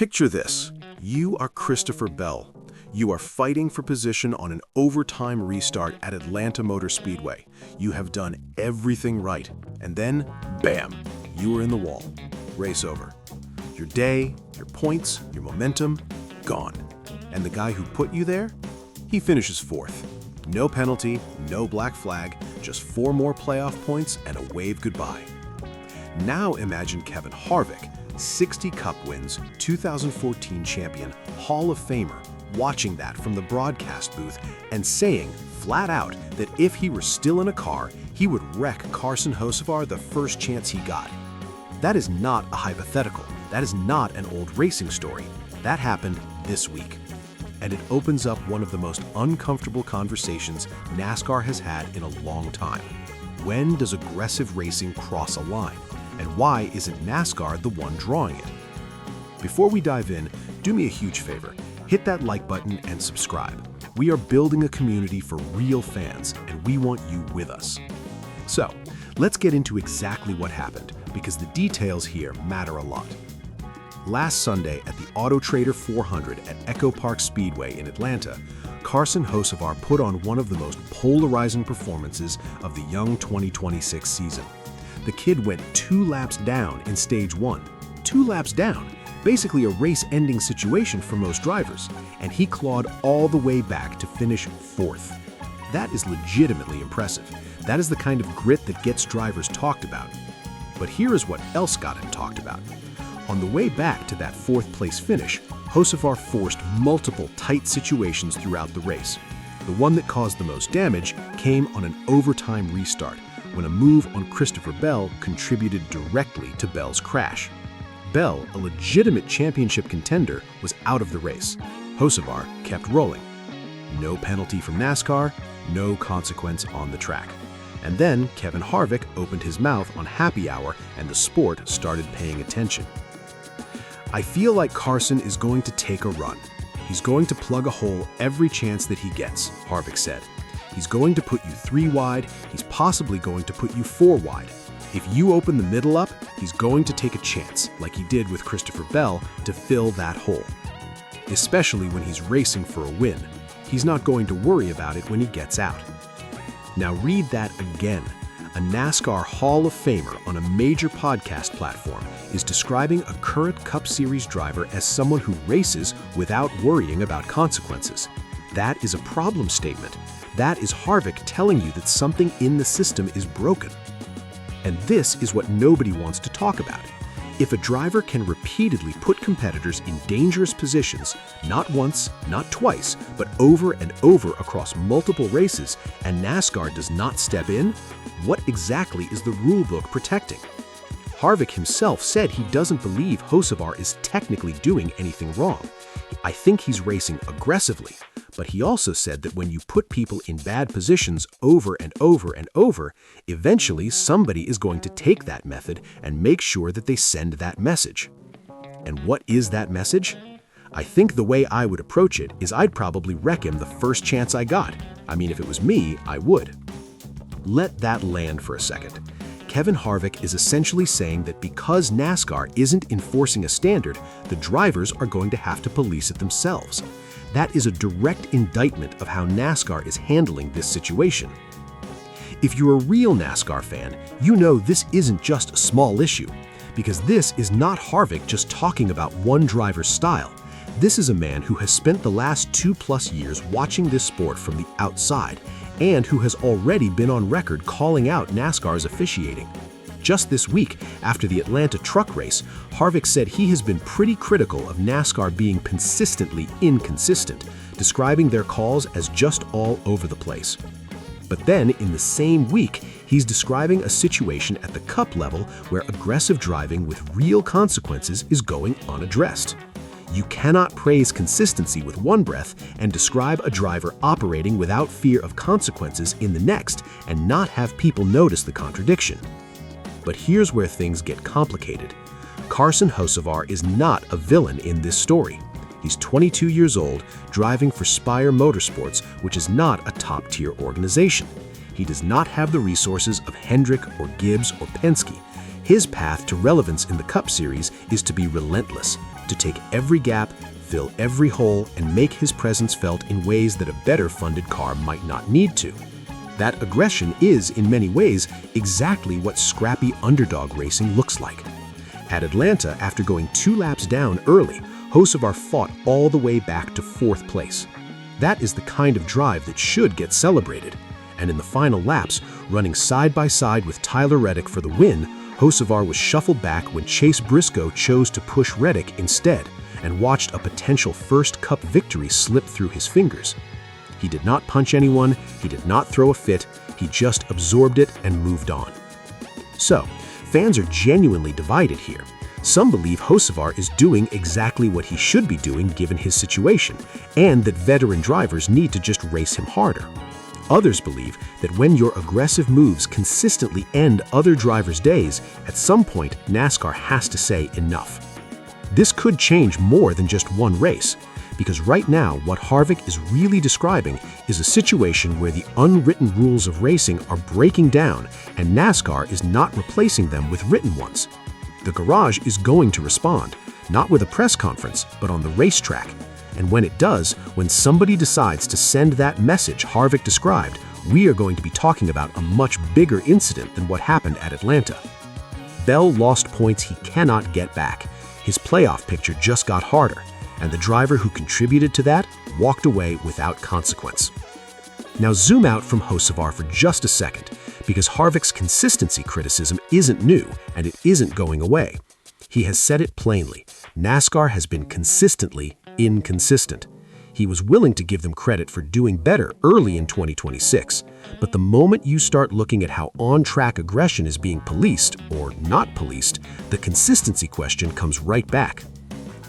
Picture this. You are Christopher Bell. You are fighting for position on an overtime restart at Atlanta Motor Speedway. You have done everything right. And then, bam, you are in the wall. Race over. Your day, your points, your momentum, gone. And the guy who put you there? He finishes fourth. No penalty, no black flag, just 4 more playoff points and a wave goodbye. Now imagine Kevin Harvick, 60 Cup wins, 2014 champion, Hall of Famer, watching that from the broadcast booth and saying flat out that if he were still in a car, he would wreck Carson Hocevar the first chance he got. That is not a hypothetical. That is not an old racing story. That happened this week. And it opens up one of the most uncomfortable conversations NASCAR has had in a long time. When does aggressive racing cross a line? And why isn't NASCAR the one drawing it? Before we dive in, do me a huge favor. Hit that like button and subscribe. We are building a community for real fans, and we want you with us. So, let's get into exactly what happened, because the details here matter a lot. Last Sunday at the Autotrader 400 at EchoPark Speedway in Atlanta, Carson Hocevar put on one of the most polarizing performances of the young 2026 season. The kid went 2 laps down in stage 1. 2 laps down, basically a race-ending situation for most drivers, and he clawed all the way back to finish 4th. That is legitimately impressive. That is the kind of grit that gets drivers talked about. But here is what else got him talked about. On the way back to that 4th place finish, Hocevar forced multiple tight situations throughout the race. The one that caused the most damage came on an overtime restart, when a move on Christopher Bell contributed directly to Bell's crash. Bell, a legitimate championship contender, was out of the race. Hocevar kept rolling. No penalty from NASCAR, no consequence on the track. And then Kevin Harvick opened his mouth on happy hour and the sport started paying attention. I feel like Carson is going to take a run. He's going to plug a hole every chance that he gets, Harvick said. He's going to put you 3 wide, he's possibly going to put you 4 wide. If you open the middle up, he's going to take a chance, like he did with Christopher Bell, to fill that hole. Especially when he's racing for a win. He's not going to worry about it when he gets out. Now read that again. A NASCAR Hall of Famer on a major podcast platform is describing a current Cup Series driver as someone who races without worrying about consequences. That is a problem statement. That is Harvick telling you that something in the system is broken. And this is what nobody wants to talk about. If a driver can repeatedly put competitors in dangerous positions, not once, not twice, but over and over across multiple races, and NASCAR does not step in, what exactly is the rulebook protecting? Harvick himself said he doesn't believe Hocevar is technically doing anything wrong. I think he's racing aggressively, but he also said that when you put people in bad positions over and over and over, eventually somebody is going to take that method and make sure that they send that message. And what is that message? I think the way I would approach it is I'd probably wreck him the first chance I got. I mean, if it was me, I would. Let that land for a second. Kevin Harvick is essentially saying that because NASCAR isn't enforcing a standard, the drivers are going to have to police it themselves. That is a direct indictment of how NASCAR is handling this situation. If you're a real NASCAR fan, you know this isn't just a small issue, because this is not Harvick just talking about one driver's style. This is a man who has spent the last 2+ years watching this sport from the outside, and who has already been on record calling out NASCAR's officiating. Just this week, after the Atlanta truck race, Harvick said he has been pretty critical of NASCAR being consistently inconsistent, describing their calls as just all over the place. But then, in the same week, he's describing a situation at the Cup level where aggressive driving with real consequences is going unaddressed. You cannot praise consistency with one breath and describe a driver operating without fear of consequences in the next and not have people notice the contradiction. But here's where things get complicated. Carson Hocevar is not a villain in this story. He's 22 years old, driving for Spire Motorsports, which is not a top-tier organization. He does not have the resources of Hendrick or Gibbs or Penske. His path to relevance in the Cup Series is to be relentless, to take every gap, fill every hole, and make his presence felt in ways that a better-funded car might not need to. That aggression is, in many ways, exactly what scrappy underdog racing looks like. At Atlanta, after going 2 laps down early, Hocevar fought all the way back to 4th place. That is the kind of drive that should get celebrated. And in the final laps, running side by side with Tyler Reddick for the win, Hocevar was shuffled back when Chase Briscoe chose to push Reddick instead and watched a potential first Cup victory slip through his fingers. He did not punch anyone, he did not throw a fit, he just absorbed it and moved on. So, fans are genuinely divided here. Some believe Hocevar is doing exactly what he should be doing given his situation, and that veteran drivers need to just race him harder. Others believe that when your aggressive moves consistently end other drivers' days, at some point NASCAR has to say enough. This could change more than just one race, because right now what Harvick is really describing is a situation where the unwritten rules of racing are breaking down and NASCAR is not replacing them with written ones. The garage is going to respond, not with a press conference, but on the racetrack. And when it does, when somebody decides to send that message Harvick described, we are going to be talking about a much bigger incident than what happened at Atlanta. Bell lost points he cannot get back. His playoff picture just got harder, and the driver who contributed to that walked away without consequence. Now zoom out from Hocevar for just a second, because Harvick's consistency criticism isn't new and it isn't going away. He has said it plainly. NASCAR has been consistently inconsistent. He was willing to give them credit for doing better early in 2026, but the moment you start looking at how on-track aggression is being policed or not policed, the consistency question comes right back.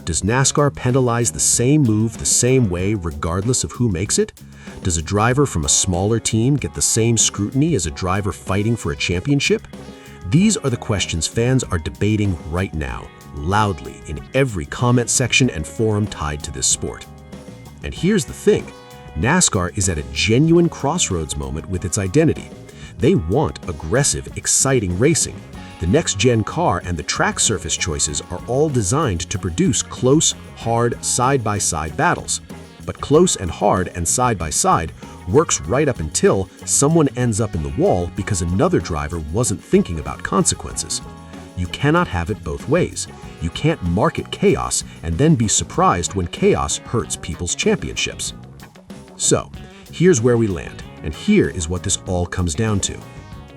Does NASCAR penalize the same move the same way regardless of who makes it? Does a driver from a smaller team get the same scrutiny as a driver fighting for a championship? These are the questions fans are debating right now, loudly in every comment section and forum tied to this sport. And here's the thing, NASCAR is at a genuine crossroads moment with its identity. They want aggressive, exciting racing. The next-gen car and the track surface choices are all designed to produce close, hard, side-by-side battles. But close and hard and side-by-side works right up until someone ends up in the wall because another driver wasn't thinking about consequences. You cannot have it both ways. You can't market chaos and then be surprised when chaos hurts people's championships. So, here's where we land, and here is what this all comes down to.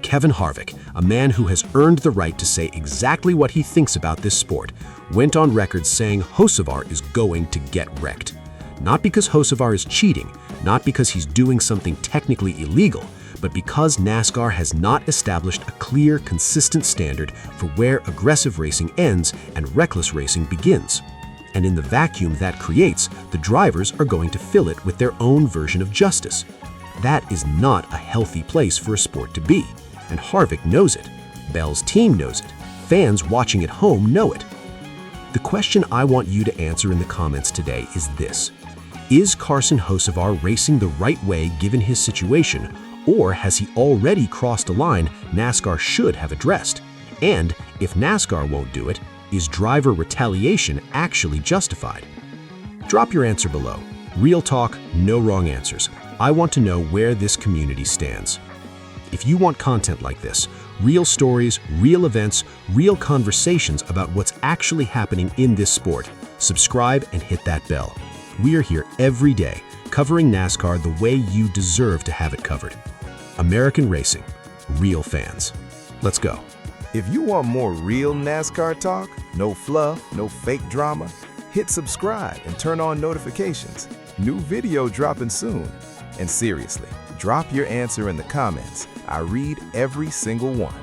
Kevin Harvick, a man who has earned the right to say exactly what he thinks about this sport, went on record saying Hocevar is going to get wrecked. Not because Hocevar is cheating, not because he's doing something technically illegal, but because NASCAR has not established a clear, consistent standard for where aggressive racing ends and reckless racing begins. And in the vacuum that creates, the drivers are going to fill it with their own version of justice. That is not a healthy place for a sport to be, and Harvick knows it. Bell's team knows it. Fans watching at home know it. The question I want you to answer in the comments today is this. Is Carson Hocevar racing the right way given his situation, or has he already crossed a line NASCAR should have addressed? And if NASCAR won't do it, is driver retaliation actually justified? Drop your answer below. Real talk, no wrong answers. I want to know where this community stands. If you want content like this, real stories, real events, real conversations about what's actually happening in this sport, subscribe and hit that bell. We are here every day, covering NASCAR the way you deserve to have it covered. American racing, real fans. Let's go. If you want more real NASCAR talk, no fluff, no fake drama, hit subscribe and turn on notifications. New video dropping soon. And seriously, drop your answer in the comments. I read every single one.